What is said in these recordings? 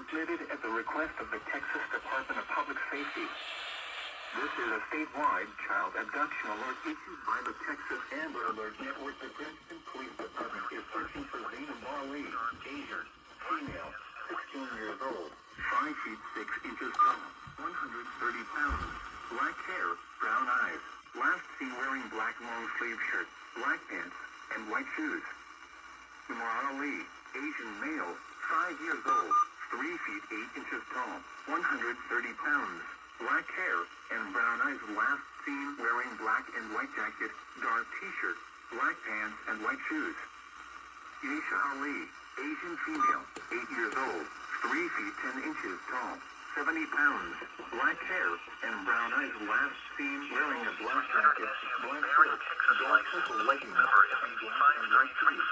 transmitted at the request of the Texas Department of Public Safety. This is a statewide child abduction alert issued by the Texas Amber Alert Network. The Princeton Police Department is searching for Zainab Ali, Asian, female, 16 years old, 5 feet 6 inches tall, 130 pounds, black hair, brown eyes, last seen wearing black long-sleeve shirt, black pants, and white shoes. Zainab Ali, Asian male, 5 years old, 3 feet 8 inches tall, 130 pounds, black hair, and brown eyes, last seen wearing black and white jacket, dark t-shirt, black pants, and white shoes. Yesha Ali, Asian female, 8 years old, 3 feet 10 inches tall, 70 pounds, black hair, and brown eyes, last seen wearing a black jacket, black shirt, dark purple leggings, and black and white shoes.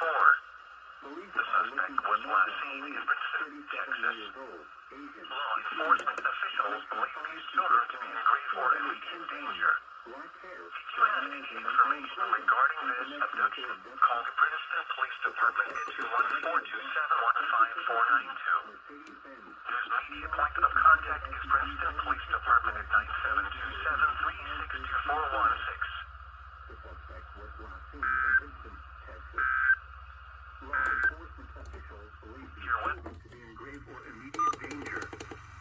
The suspect was last seen in Princeton, Texas. Law enforcement officials believe these children to be in grade 4 and in danger. If you have any information regarding this abduction, call the Princeton Police Department at 214-271-5492. News media point of contact is Princeton Police Department at 9727-36241.